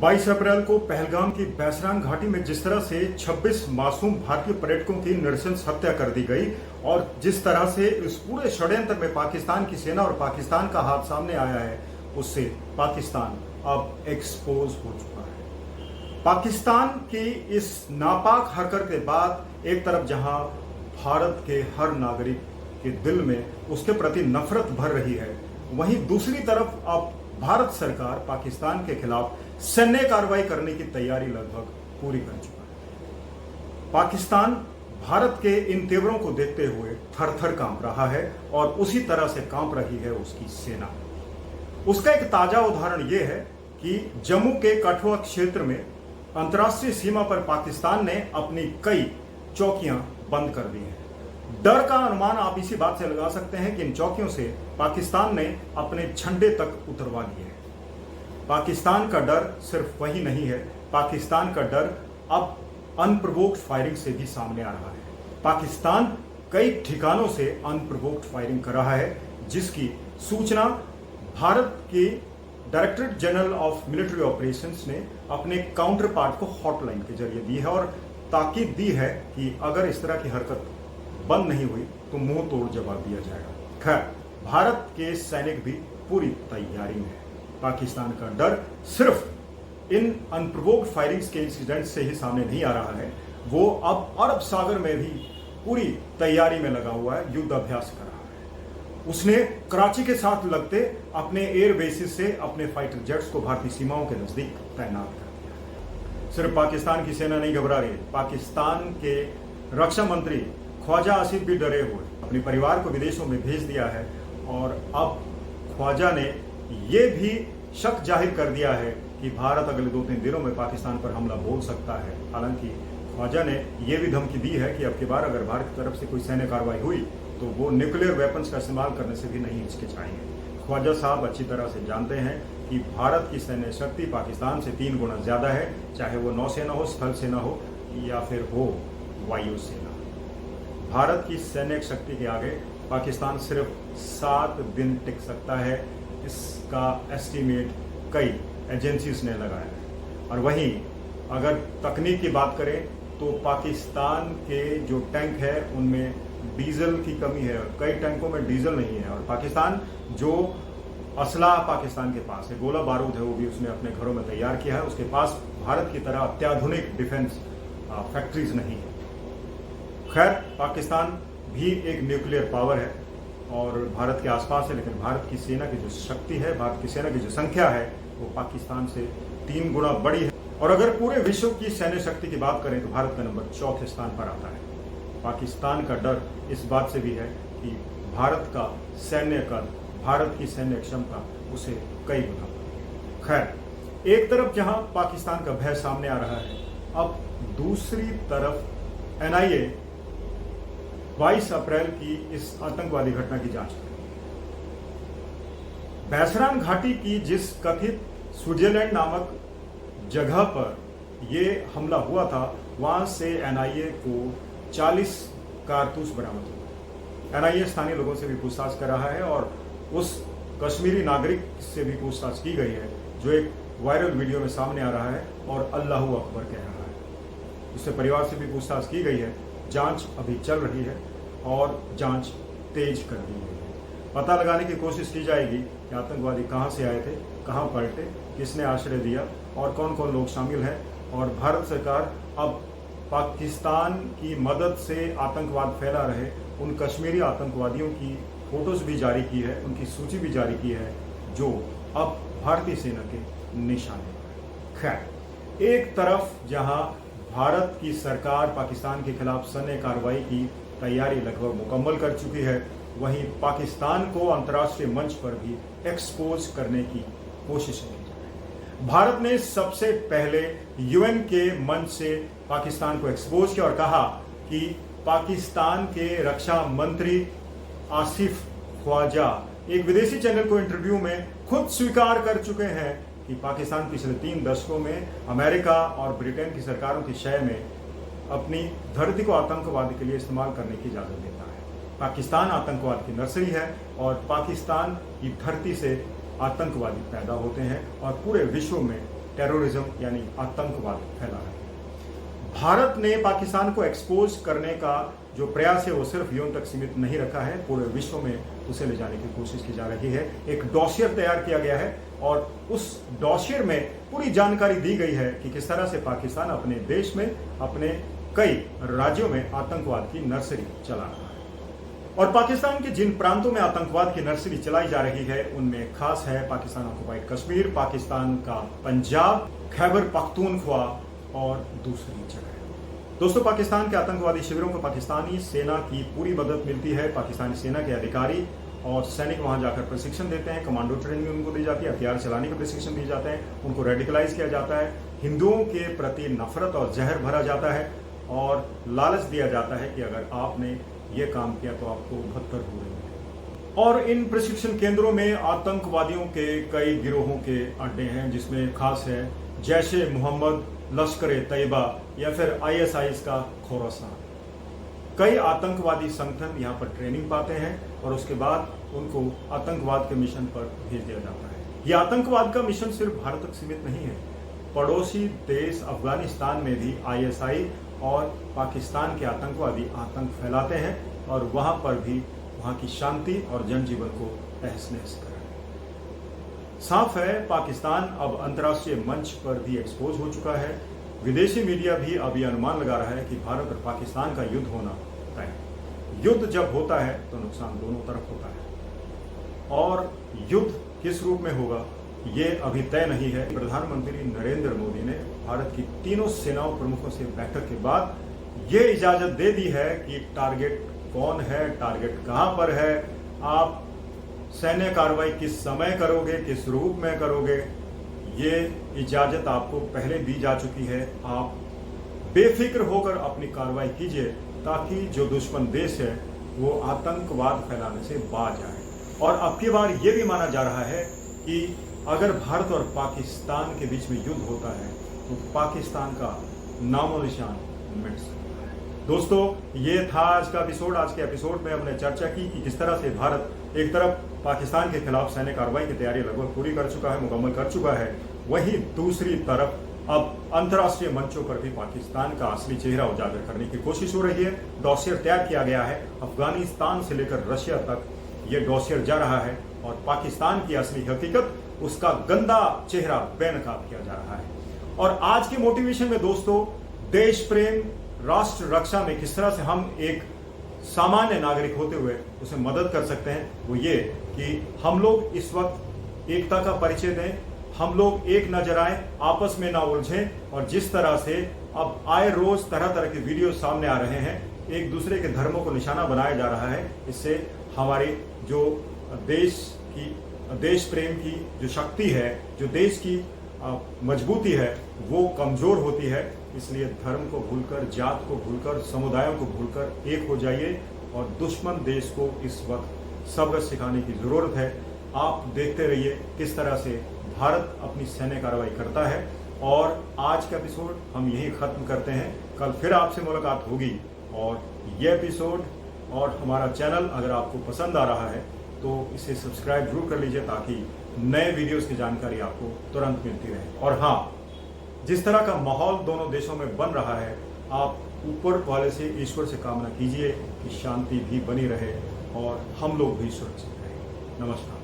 22 अप्रैल को पहलगाम की बैसरान घाटी में जिस तरह से 26 मासूम भारतीय पर्यटकों की नृशंस हत्या कर दी गई और जिस तरह से इस पूरे षड्यंत्र में पाकिस्तान की सेना और पाकिस्तान का हाथ सामने आया है, उससे पाकिस्तान अब एक्सपोज हो चुका है। पाकिस्तान की इस नापाक हरकत के बाद एक तरफ जहां भारत के हर नागरिक के दिल में उसके प्रति नफरत भर रही है, वहीं दूसरी तरफ अब भारत सरकार पाकिस्तान के खिलाफ सैन्य कार्रवाई करने की तैयारी लगभग पूरी कर चुका है। पाकिस्तान भारत के इन तेवरों को देखते हुए थर थर कांप रहा है और उसी तरह से कांप रही है उसकी सेना। उसका एक ताजा उदाहरण यह है कि जम्मू के कठुआ क्षेत्र में अंतर्राष्ट्रीय सीमा पर पाकिस्तान ने अपनी कई चौकियां बंद कर दी हैं। डर का अनुमान आप इसी बात से लगा सकते हैं कि इन चौकियों से पाकिस्तान ने अपने झंडे तक उतरवा लिए हैं। पाकिस्तान का डर सिर्फ वही नहीं है, पाकिस्तान का डर अब अनप्रोवोक्ड फायरिंग से भी सामने आ रहा है। पाकिस्तान कई ठिकानों से अनप्रोवोक्ड फायरिंग कर रहा है, जिसकी सूचना भारत के directorate general of military operations ने अपने काउंटर पार्ट को हॉटलाइन के जरिए दी है और ताकीद दी है कि अगर इस तरह की हरकत बंद नहीं हुई तो मुंह तोड़ जवाब दिया जाएगा। खैर, भारत के सैनिक भी पूरी तैयारी में है। पाकिस्तान का डर सिर्फ इन अनप्रोवोक्ड फायरिंग्स के इंसिडेंट से ही सामने नहीं आ रहा है, वो अब अरब सागर में भी पूरी तैयारी में लगा हुआ है, युद्ध अभ्यास कर रहा है। उसने कराची के साथ लगते अपने एयर बेसिस से अपने फाइटर जेट्स को भारतीय सीमाओं के नजदीक तैनात कर दिया। सिर्फ पाकिस्तान की सेना नहीं घबरा रही, पाकिस्तान के रक्षा मंत्री ख्वाजा आसिफ भी डरे हुए अपने परिवार को विदेशों में भेज दिया है और अब ख्वाजा ने यह भी शक जाहिर कर दिया है कि भारत अगले 2-3 दिनों में पाकिस्तान पर हमला बोल सकता है। हालांकि ख्वाजा ने यह भी धमकी दी है कि अब की बार अगर भारत की तरफ से कोई सैन्य कार्रवाई हुई तो वो न्यूक्लियर वेपन्स का इस्तेमाल करने से भी नहीं हिचकिचाएंगे। ख्वाजा साहब अच्छी तरह से जानते हैं कि भारत की सैन्य शक्ति पाकिस्तान से 3 गुना ज्यादा है, चाहे वो नौसेना हो, स्थल सेना हो या फिर हो वायुसेना। भारत की सैन्य शक्ति के आगे पाकिस्तान सिर्फ 7 दिन टिक सकता है, इसका एस्टीमेट कई एजेंसीज ने लगाया है। और वहीं अगर तकनीक की बात करें तो पाकिस्तान के जो टैंक है उनमें डीजल की कमी है, कई टैंकों में डीजल नहीं है। और पाकिस्तान जो असला पाकिस्तान के पास है, गोला बारूद है, वो भी उसने अपने घरों में तैयार किया है। उसके पास भारत की तरह अत्याधुनिक डिफेंस फैक्ट्रीज नहीं है। खैर, पाकिस्तान भी एक न्यूक्लियर पावर है और भारत के आसपास है, लेकिन भारत की सेना की जो शक्ति है, भारत की सेना की जो संख्या है, वो पाकिस्तान से 3 गुना बड़ी है। और अगर पूरे विश्व की सैन्य शक्ति की बात करें तो भारत का नंबर 4थे स्थान पर आता है। पाकिस्तान का डर इस बात से भी है कि भारत का सैन्य कद, भारत की सैन्य क्षमता उसे कई गुना बढ़ी। खैर, एक तरफ जहां पाकिस्तान का भय सामने आ रहा है, अब दूसरी तरफ NIA 22 अप्रैल की इस आतंकवादी घटना की जांच करेगी। बैसरान घाटी की जिस कथित स्विट्जरलैंड नामक जगह पर यह हमला हुआ था, वहां से NIA को 40 कारतूस बरामद हुए। NIA स्थानीय लोगों से भी पूछताछ कर रहा है और उस कश्मीरी नागरिक से भी पूछताछ की गई है जो एक वायरल वीडियो में सामने आ रहा है और अल्लाहू अकबर कह रहा है। उससे परिवार से भी पूछताछ की गई है। जांच अभी चल रही है और जांच तेज कर दी गई है। पता लगाने की कोशिश की जाएगी कि आतंकवादी कहां से आए थे, कहां पलटे, किसने आश्रय दिया और कौन कौन लोग शामिल हैं। और भारत सरकार अब पाकिस्तान की मदद से आतंकवाद फैला रहे उन कश्मीरी आतंकवादियों की फोटोज भी जारी की है, उनकी सूची भी जारी की है, जो अब भारतीय सेना के निशाने पर। खैर, एक तरफ जहां भारत की सरकार पाकिस्तान के खिलाफ सैन्य कार्रवाई की तैयारी लगभग मुकम्मल कर चुकी है, वहीं पाकिस्तान को अंतर्राष्ट्रीय मंच पर भी एक्सपोज करने की कोशिश की जा रही है। भारत ने सबसे पहले UN के मंच से पाकिस्तान को एक्सपोज किया और कहा कि पाकिस्तान के रक्षा मंत्री आसिफ ख्वाजा एक विदेशी चैनल को इंटरव्यू में खुद स्वीकार कर चुके हैं कि पाकिस्तान पिछले 3 दशकों में अमेरिका और ब्रिटेन की सरकारों की शय में अपनी धरती को आतंकवाद के लिए इस्तेमाल करने की इजाजत देता है। पाकिस्तान आतंकवाद की नर्सरी है और पाकिस्तान की धरती से आतंकवादी पैदा होते हैं और पूरे विश्व में टेररिज्म यानी आतंकवाद फैला है। भारत ने पाकिस्तान को एक्सपोज करने का जो प्रयास है वो सिर्फ यूं तक सीमित नहीं रखा है, पूरे विश्व में उसे ले जाने की कोशिश की जा रही है। एक डॉसियर तैयार किया गया है और उस डॉसियर में पूरी जानकारी दी गई है कि किस तरह से पाकिस्तान अपने देश में, अपने कई राज्यों में आतंकवाद की नर्सरी चला रहा है। और पाकिस्तान के जिन प्रांतों में आतंकवाद की नर्सरी चलाई जा रही है उनमें खास है पाकिस्तान ऑक्युपाइड कश्मीर, पाकिस्तान का पंजाब, खैबर पख्तूनख्वा और दूसरी जगह। दोस्तों, पाकिस्तान के आतंकवादी शिविरों को पाकिस्तानी सेना की पूरी मदद मिलती है। पाकिस्तानी सेना के अधिकारी और सैनिक वहां जाकर प्रशिक्षण देते हैं, कमांडो ट्रेनिंग उनको दी जाती है, हथियार चलाने के प्रशिक्षण दिए जाते हैं, उनको रेडिकलाइज किया जाता है, हिंदुओं के प्रति नफरत और जहर भरा जाता है और लालच दिया जाता है कि अगर आपने ये काम किया तो आपको 72 हो रहे। और इन प्रशिक्षण केंद्रों में आतंकवादियों के कई गिरोहों के अड्डे हैं, जिसमें खास है जैश-ए मोहम्मद, लश्कर-ए-तैयबा या फिर ISIS का खोरासान। कई आतंकवादी संगठन यहाँ पर ट्रेनिंग पाते हैं और उसके बाद उनको आतंकवाद के मिशन पर भेज दिया जाता है। यह आतंकवाद का मिशन सिर्फ भारत तक सीमित नहीं है, पड़ोसी देश अफगानिस्तान में भी ISI और पाकिस्तान के आतंकवादी आतंक फैलाते हैं और वहां पर भी वहां की शांति और जनजीवन को तहस नहस कर रहे हैं। साफ है, पाकिस्तान अब अंतर्राष्ट्रीय मंच पर भी एक्सपोज हो चुका है। विदेशी मीडिया भी अब ये अनुमान लगा रहा है कि भारत और पाकिस्तान का युद्ध होना तय है। युद्ध जब होता है तो नुकसान दोनों तरफ होता है और युद्ध किस रूप में होगा ये अभी तय नहीं है। प्रधानमंत्री नरेंद्र मोदी ने भारत की तीनों सेनाओं प्रमुखों से बैठक के बाद ये इजाजत दे दी है कि टारगेट कौन है, टारगेट कहां पर है, आप सैन्य कार्रवाई किस समय करोगे, किस रूप में करोगे, ये इजाजत आपको पहले दी जा चुकी है। आप बेफिक्र होकर अपनी कार्रवाई कीजिए ताकि जो दुश्मन देश है वो आतंकवाद फैलाने से बाज आए। और अब की बार ये भी माना जा रहा है कि अगर भारत और पाकिस्तान के बीच में युद्ध होता है तो पाकिस्तान का नामो निशान मिट सकता है। दोस्तों, ये था आज का एपिसोड। आज के एपिसोड में हमने चर्चा की कि किस तरह से भारत एक तरफ पाकिस्तान के खिलाफ सैन्य कार्रवाई की तैयारी लगभग पूरी कर चुका है, मुकम्मल कर चुका है, वहीं दूसरी तरफ अब अंतर्राष्ट्रीय मंचों पर भी पाकिस्तान का असली चेहरा उजागर करने की कोशिश हो रही है। डॉसियर तैयार किया गया है, अफगानिस्तान से लेकर रशिया तक ये डॉसियर जा रहा है और पाकिस्तान की असली हकीकत, उसका गंदा चेहरा बेनकाब किया जा रहा है। और आज के मोटिवेशन में दोस्तों, देश प्रेम, राष्ट्र रक्षा में किस तरह से हम एक सामान्य नागरिक होते हुए उसे मदद कर सकते हैं, वो ये कि हम लोग इस वक्त एकता का परिचय दें, हम लोग एक नजर आए, आपस में ना उलझें। और जिस तरह से अब आए रोज तरह तरह के वीडियो सामने आ रहे हैं, एक दूसरे के धर्मों को निशाना बनाया जा रहा है, इससे हमारी जो देश प्रेम की जो शक्ति है, जो देश की मजबूती है, वो कमजोर होती है। इसलिए धर्म को भूलकर, जात को भूलकर, समुदायों को भूलकर एक हो जाइए और दुश्मन देश को इस वक्त सबक सिखाने की जरूरत है। आप देखते रहिए किस तरह से भारत अपनी सैन्य कार्रवाई करता है। और आज का एपिसोड हम यही खत्म करते हैं। कल फिर आपसे मुलाकात होगी और ये एपिसोड और हमारा चैनल अगर आपको पसंद आ रहा है तो इसे सब्सक्राइब जरूर कर लीजिए ताकि नए वीडियोस की जानकारी आपको तुरंत मिलती रहे। और हाँ, जिस तरह का माहौल दोनों देशों में बन रहा है, आप ऊपर वाले से, ईश्वर से कामना कीजिए कि शांति भी बनी रहे और हम लोग भी सुरक्षित रहें। नमस्कार।